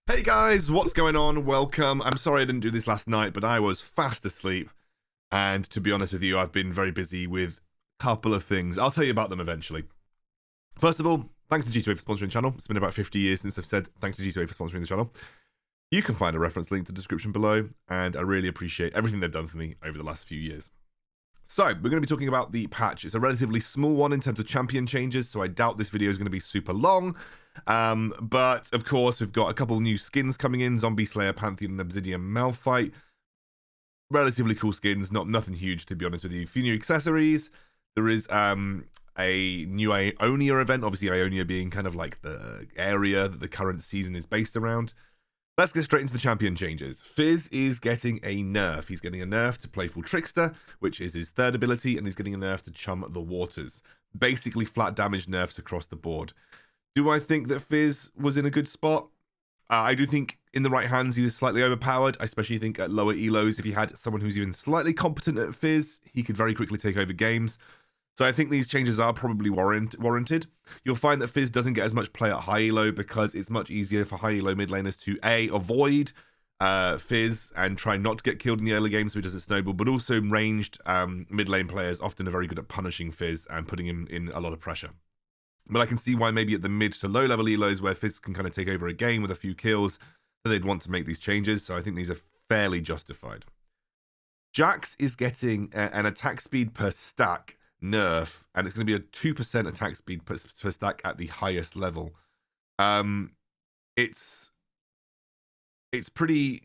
Hey guys, what's going on? Welcome. I'm sorry I didn't do this last night, but I was fast asleep. And to be honest with you, I've been very busy with a couple of things. I'll tell you about them eventually. First of all, thanks to G2A for sponsoring the channel. It's been about 50 years since I've said thanks to G2A for sponsoring the channel. You can find a reference link in the description below, and I really appreciate everything they've done for me over the last few years. So, we're going to be talking about the patch. It's a relatively small one in terms of champion changes, so I doubt this video is going to be super long. But, of course, we've got a couple new skins coming in. Zombie Slayer, Pantheon, and Obsidian Malphite. Relatively cool skins, nothing huge, to be honest with you. A few new accessories. There is a new Ionia event, obviously Ionia being kind of like the area that the current season is based around. Let's get straight into the champion changes. Fizz is getting a nerf. He's getting a nerf to Playful Trickster, which is his third ability, and he's getting a nerf to Chum the Waters. Basically flat damage nerfs across the board. Do I think that Fizz was in a good spot? I do think in the right hands he was slightly overpowered. I especially think at lower elos, if you had someone who's even slightly competent at Fizz, he could very quickly take over games. So I think these changes are probably warranted. You'll find that Fizz doesn't get as much play at high elo because it's much easier for high elo mid laners to avoid Fizz and try not to get killed in the early game so he doesn't snowball, but also ranged mid lane players often are very good at punishing Fizz and putting him in a lot of pressure. But I can see why maybe at the mid to low level elos where Fizz can kind of take over a game with a few kills, that they'd want to make these changes. So I think these are fairly justified. Jax is getting an attack speed per stack nerf, and it's going to be a 2% attack speed per stack at the highest level. It's pretty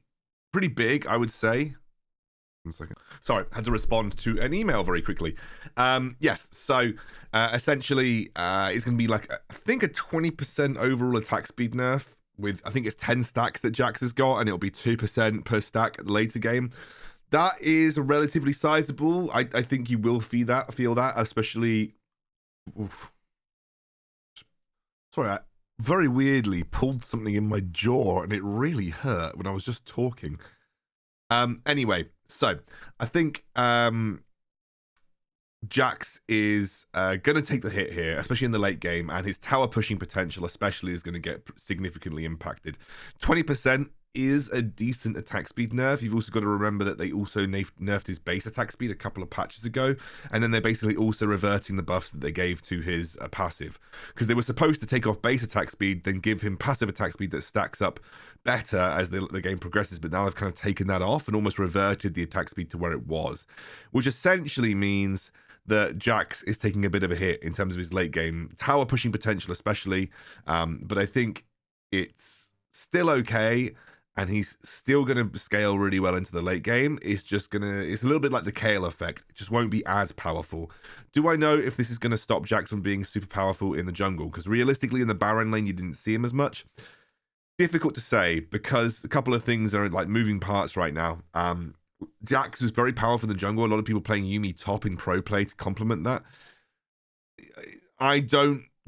big, I would say. 1 second. Sorry, had to respond to an email very quickly. Yes, so essentially it's going to be like, I think a 20% overall attack speed nerf with, I think it's 10 stacks that Jax has got, and it'll be 2% per stack at the later game. That is relatively sizable. I think you will feel that, especially... Oof. Sorry, I very weirdly pulled something in my jaw, and it really hurt when I was just talking. Anyway, so I think Jax is going to take the hit here, especially in the late game, and his tower pushing potential especially is going to get significantly impacted. 20% is a decent attack speed nerf. You've also got to remember that they also nerfed his base attack speed a couple of patches ago, and then they're basically also reverting the buffs that they gave to his passive, because they were supposed to take off base attack speed, then give him passive attack speed that stacks up better as the game progresses, but now they've kind of taken that off and almost reverted the attack speed to where it was, which essentially means that Jax is taking a bit of a hit in terms of his late game tower pushing potential especially, but I think it's still okay, and he's still going to scale really well into the late game. It's a little bit like the Kale effect. It just won't be as powerful. Do I know if this is going to stop Jax from being super powerful in the jungle? Because realistically, in the Baron lane, you didn't see him as much. Difficult to say, because a couple of things are like moving parts right now. Jax was very powerful in the jungle. A lot of people playing Yuumi top in pro play to complement that.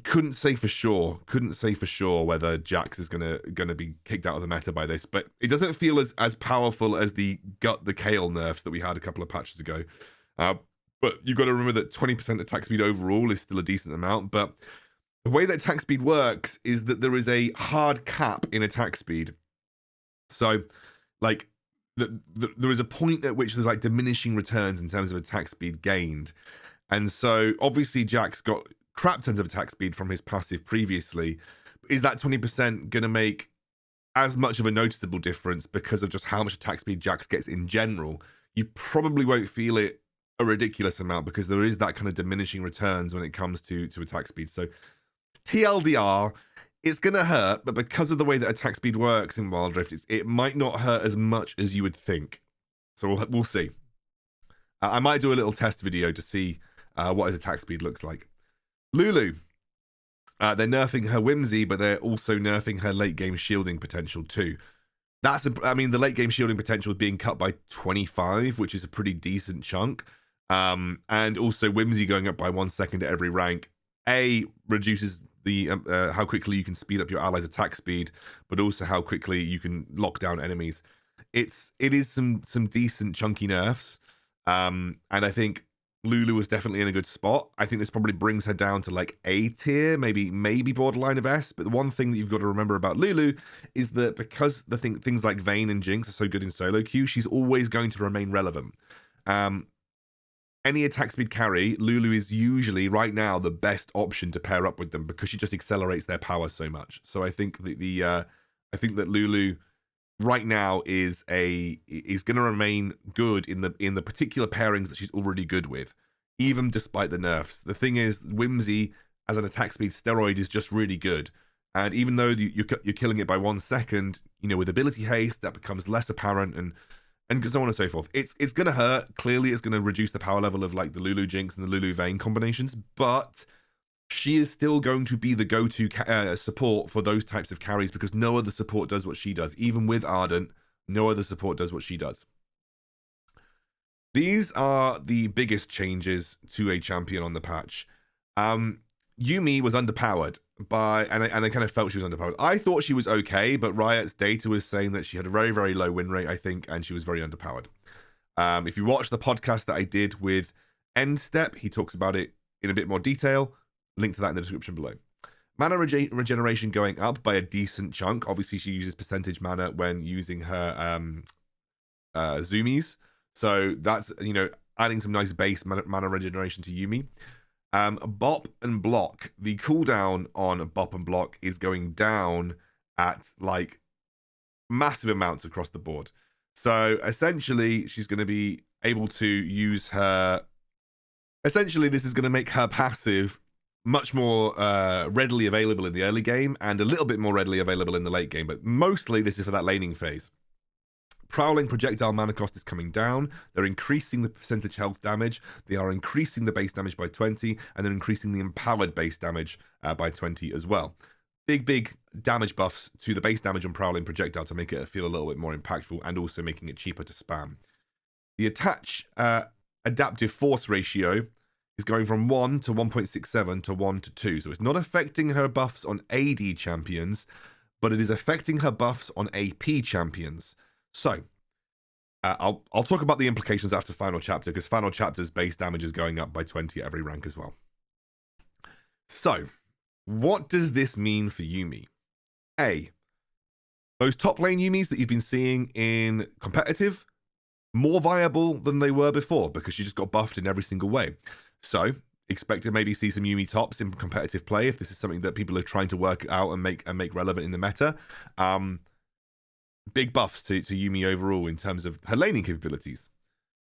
Couldn't say for sure whether Jax is gonna be kicked out of the meta by this, but it doesn't feel as powerful as the Kale nerfs that we had a couple of patches ago. But you've got to remember that 20% attack speed overall is still a decent amount. But the way that attack speed works is that there is a hard cap in attack speed. So, like, there is a point at which there's like diminishing returns in terms of attack speed gained, and so obviously Jax got crap tons of attack speed from his passive previously. Is that 20% going to make as much of a noticeable difference because of just how much attack speed Jax gets in general? You probably won't feel it a ridiculous amount because there is that kind of diminishing returns when it comes to attack speed. So TLDR, it's going to hurt, but because of the way that attack speed works in Wildrift, it might not hurt as much as you would think. So we'll see. I might do a little test video to see what his attack speed looks like. Lulu, they're nerfing her whimsy, but they're also nerfing her late game shielding potential too. The late game shielding potential is being cut by 25, which is a pretty decent chunk. And also whimsy going up by 1 second at every rank. Reduces the how quickly you can speed up your allies' attack speed, but also how quickly you can lock down enemies. It is some decent chunky nerfs, and I think Lulu was definitely in a good spot. I think this probably brings her down to like A tier, maybe borderline of S. But the one thing that you've got to remember about Lulu is that because things like Vayne and Jinx are so good in solo queue, she's always going to remain relevant. Any attack speed carry, Lulu is usually right now the best option to pair up with them because she just accelerates their power so much. So I think that I think that Lulu right now is going to remain good in the particular pairings that she's already good with, even despite the nerfs. The thing is, Whimsy as an attack speed steroid is just really good, and even though you're killing it by 1 second, you know, with ability haste that becomes less apparent and so on and so forth. It's going to hurt. Clearly, it's going to reduce the power level of like the Lulu Jinx and the Lulu Vayne combinations, but she is still going to be the go-to support for those types of carries because no other support does what she does. Even with Ardent, no other support does what she does. These are the biggest changes to a champion on the patch. Yuumi was underpowered and I kind of felt she was underpowered. I thought she was okay, but Riot's data was saying that she had a very, very low win rate, I think, and she was very underpowered. If you watch the podcast that I did with Endstep, he talks about it in a bit more detail. Link to that in the description below. Mana regeneration going up by a decent chunk. Obviously, she uses percentage mana when using her zoomies. So that's, you know, adding some nice base mana regeneration to Yuumi. Bop and block. The cooldown on Bop and block is going down at like massive amounts across the board. So essentially, she's going to be able to use her. Essentially, this is going to make her passive much more readily available in the early game and a little bit more readily available in the late game. But mostly, this is for that laning phase. Prowling projectile mana cost is coming down. They're increasing the percentage health damage. They are increasing the base damage by 20, and they're increasing the empowered base damage by 20 as well. Big damage buffs to the base damage on Prowling projectile to make it feel a little bit more impactful and also making it cheaper to spam. The attach adaptive force ratio is going from 1 to 1.67 to 1 to 2. So it's not affecting her buffs on AD champions, but it is affecting her buffs on AP champions. So, I'll talk about the implications after Final Chapter, because Final Chapter's base damage is going up by 20 at every rank as well. So, what does this mean for Yuumi? A, those top lane Yuumis that you've been seeing in competitive, more viable than they were before, because she just got buffed in every single way. So, expect to maybe see some Yuumi tops in competitive play, if this is something that people are trying to work out and make relevant in the meta. Big buffs to Yuumi overall in terms of her laning capabilities.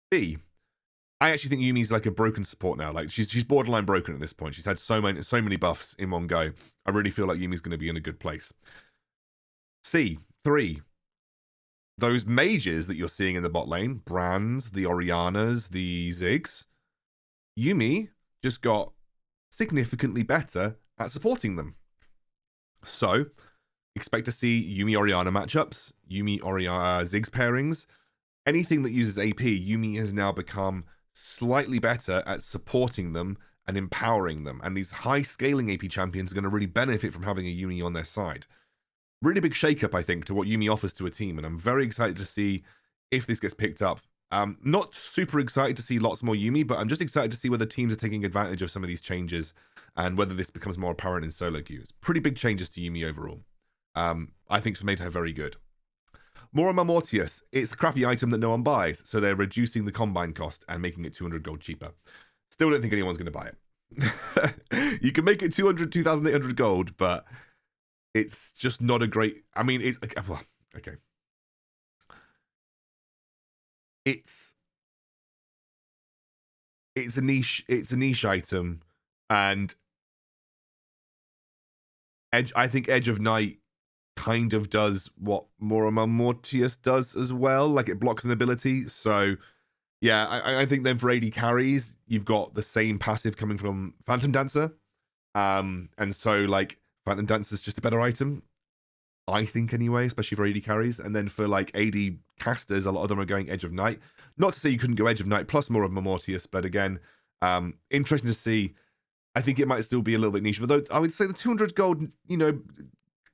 B, I actually think Yuumi's like a broken support now. Like she's borderline broken at this point. She's had so many buffs in one go. I really feel like Yuumi's going to be in a good place. C, 3, those mages that you're seeing in the bot lane, Brands, the Orianas, the Ziggs, Yuumi just got significantly better at supporting them. So, expect to see Yuumi Oriana matchups, Yuumi Oriana Ziggs pairings. Anything that uses AP, Yuumi has now become slightly better at supporting them and empowering them. And these high scaling AP champions are going to really benefit from having a Yuumi on their side. Really big shakeup, I think, to what Yuumi offers to a team. And I'm very excited to see if this gets picked up. Not super excited to see lots more Yuumi, but I'm just excited to see whether teams are taking advantage of some of these changes and whether this becomes more apparent in solo queues. Pretty big changes to Yuumi overall. I think it's made her very good. Mora Mortius, it's a crappy item that no one buys, so they're reducing the combine cost and making it 200 gold cheaper. Still don't think anyone's going to buy it. You can make it 2,800 gold, but it's just not a great... I mean, it's... Well, okay. It's a niche item, and I think Edge of Night kind of does what Mortius does as well. Like, it blocks an ability. So, yeah, I think then for AD carries, you've got the same passive coming from Phantom Dancer. And so, like, Phantom Dancer is just a better item, I think, anyway, especially for AD carries. And then for, like, AD casters, a lot of them are going Edge of Night. Not to say you couldn't go Edge of Night plus more of Mortius, but again, interesting to see. I think it might still be a little bit niche, but though I would say the 200 gold, you know,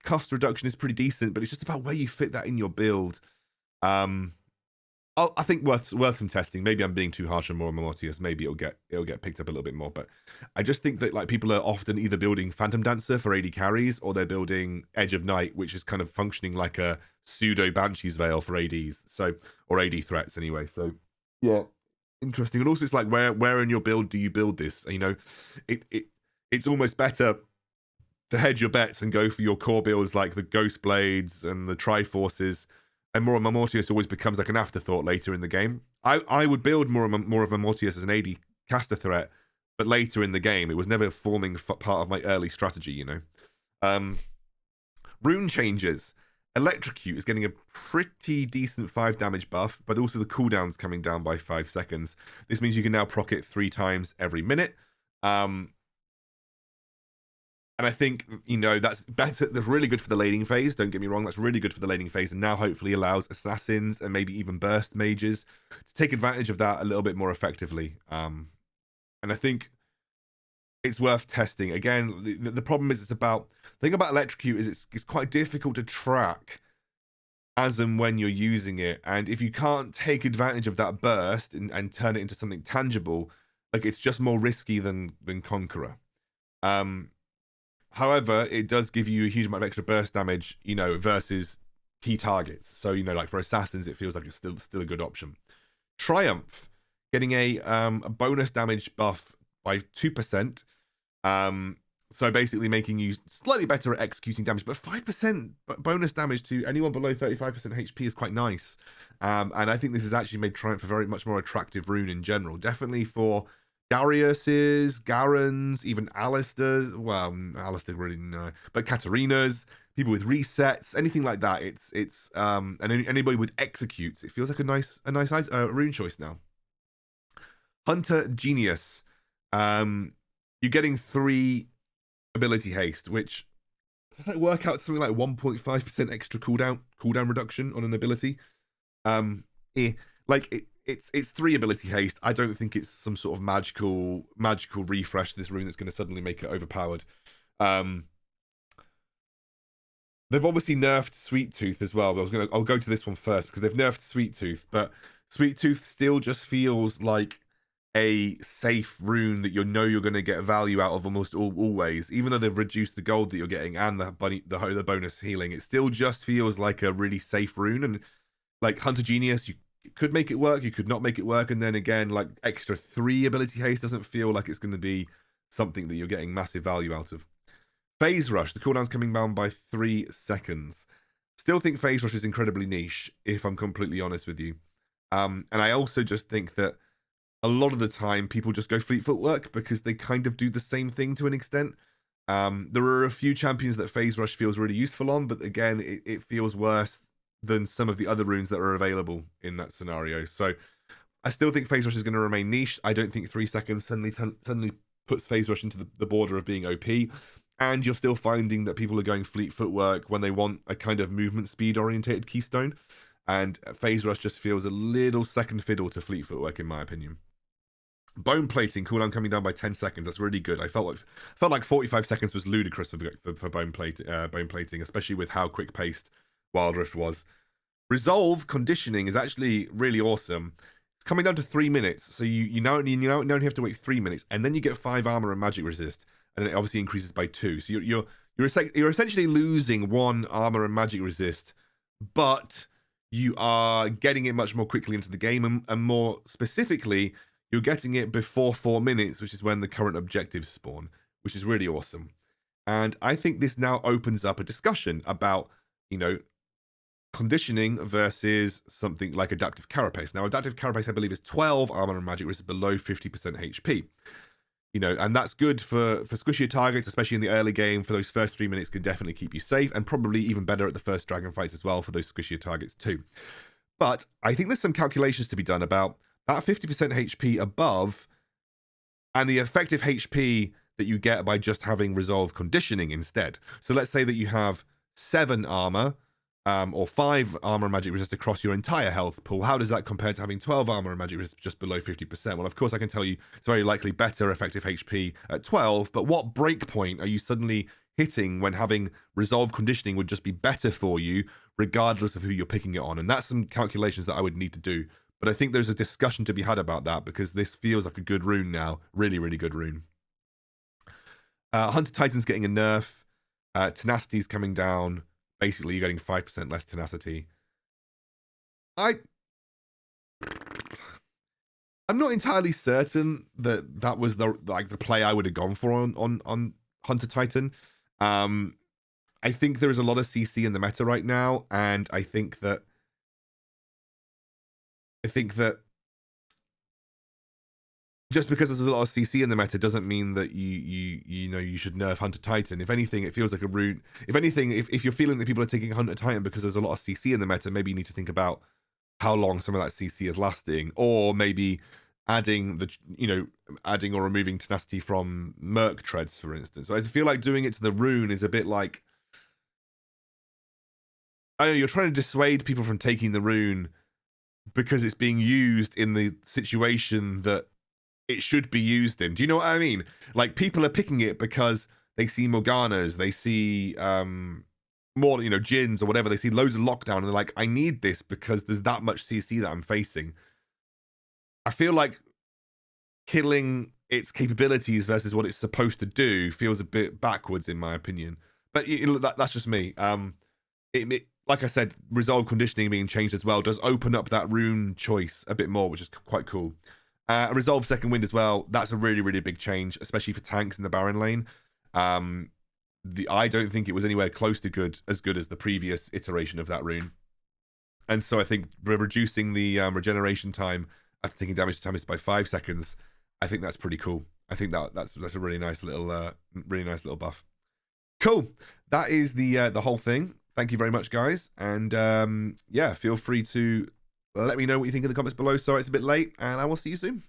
cost reduction is pretty decent, but it's just about where you fit that in your build. I think worth some testing. Maybe I'm being too harsh on more Mortius. Maybe it'll get picked up a little bit more. But I just think that like people are often either building Phantom Dancer for AD carries, or they're building Edge of Night, which is kind of functioning like a pseudo Banshee's Veil for ADs. So, or AD threats anyway. So yeah, interesting. And also it's like where in your build do you build this? You know, it's almost better to hedge your bets and go for your core builds like the Ghost Blades and the Triforces, and more of Mortius always becomes like an afterthought later in the game. I would build more of Mortius as an AD caster threat, but later in the game, it was never forming part of my early strategy, you know. Rune changes. Electrocute is getting a pretty decent 5 damage buff, but also the cooldown's coming down by 5 seconds. This means you can now proc it 3 times every minute. And I think, you know, that's better. That's really good for the laning phase. Don't get me wrong. That's really good for the laning phase. And now hopefully allows assassins and maybe even burst mages to take advantage of that a little bit more effectively. And I think it's worth testing. Again, the problem is the thing about Electrocute is it's quite difficult to track as and when you're using it. And if you can't take advantage of that burst and turn it into something tangible, like it's just more risky than Conqueror. However, it does give you a huge amount of extra burst damage, you know, versus key targets. So, you know, like for assassins, it feels like it's still a good option. Triumph, getting a bonus damage buff by 2%. So basically making you slightly better at executing damage, but 5% bonus damage to anyone below 35% HP is quite nice. And I think this has actually made Triumph a very much more attractive rune in general. Definitely for Darius's, Garen's, even Alistair's. Well, Alistair really no, but Katarina's, people with resets, anything like that. It's and anybody with executes. It feels like a nice rune choice now. Hunter Genius, you're getting 3 ability haste, which does that work out something like 1.5% extra cooldown reduction on an ability. It's 3 ability haste. I don't think it's some sort of magical refresh to this rune that's going to suddenly make it overpowered. They've obviously nerfed Sweet Tooth as well. I'll go to this one first because they've nerfed Sweet Tooth, but Sweet Tooth still just feels like a safe rune that you know you're going to get value out of almost always. Even though they've reduced the gold that you're getting and the bonus healing, it still just feels like a really safe rune. And like Hunter Genius, you could make it work, you could not make it work, and then again, like extra 3 ability haste doesn't feel like it's going to be something that you're getting massive value out of. Phase Rush, the cooldown's coming down by 3 seconds. Still think Phase Rush is incredibly niche, if I'm completely honest with you. And I also just think that a lot of the time people just go fleet footwork because they kind of do the same thing to an extent. There are a few champions that Phase Rush feels really useful on, but again, it feels worse than some of the other runes that are available in that scenario. So I still think Phase Rush is going to remain niche. I don't think 3 seconds suddenly puts Phase Rush into the border of being OP. And you're still finding that people are going fleet footwork when they want a kind of movement speed orientated Keystone. And Phase Rush just feels a little second fiddle to fleet footwork, in my opinion. Bone plating, cooldown coming down by 10 seconds. That's really good. I felt like 45 seconds was ludicrous for bone plating, especially with how quick paced Wildrift was. Resolve conditioning is actually really awesome. It's coming down to 3 minutes, so you now only have to wait 3 minutes, and then you get 5 armor and magic resist, and then it obviously increases by 2. So you're essentially losing 1 armor and magic resist, but you are getting it much more quickly into the game, and more specifically, you're getting it before 4 minutes, which is when the current objectives spawn, which is really awesome. And I think this now opens up a discussion about, you know, conditioning versus something like adaptive carapace. Now, adaptive carapace, I believe, is 12 armor and magic resist below 50% HP. You know, and that's good for squishier targets, especially in the early game. For those first 3 minutes, can definitely keep you safe, and probably even better at the first dragon fights as well for those squishier targets too. But I think there's some calculations to be done about that 50% HP above and the effective HP that you get by just having resolve conditioning instead. So let's say that you have 7 armor or 5 armor and magic resist across your entire health pool. How does that compare to having 12 armor and magic resist just below 50%? Well, of course, I can tell you it's very likely better effective HP at 12, but what breakpoint are you suddenly hitting when having resolve conditioning would just be better for you, regardless of who you're picking it on? And that's some calculations that I would need to do But I think there's a discussion to be had about that because this feels like a good rune now. Really, really good rune. Hunter Titan's getting a nerf. Tenacity's coming down. Basically, you're getting 5% less tenacity. I'm not entirely certain that that was the play I would have gone for on Hunter Titan. I think there is a lot of CC in the meta right now, and I think that just because there's a lot of CC in the meta doesn't mean that you should nerf Hunter Titan. If anything, it feels like a rune. If anything, if you're feeling that people are taking Hunter Titan because there's a lot of CC in the meta, maybe you need to think about how long some of that CC is lasting, or maybe adding adding or removing tenacity from Merc treads, for instance. So I feel like doing it to the rune is a bit like, I know you're trying to dissuade people from taking the rune because it's being used in the situation that it should be used in. Do you know what I mean? Like, people are picking it because they see Morganas, they see more, Jins or whatever. They see loads of lockdown and they're like, I need this because there's that much CC that I'm facing. I feel like killing its capabilities versus what it's supposed to do feels a bit backwards in my opinion. But that's just me. Like I said, resolve conditioning being changed as well does open up that rune choice a bit more, which is quite cool. Resolve second wind as well. That's a really, really big change, especially for tanks in the Baron lane. I don't think it was anywhere close to as good as the previous iteration of that rune. And so I think reducing the regeneration time after taking damage to by 5 seconds, I think that's pretty cool. I think that's a really nice little buff. Cool. That is the whole thing. Thank you very much, guys. And yeah, feel free to let me know what you think in the comments below. Sorry it's a bit late, and I will see you soon.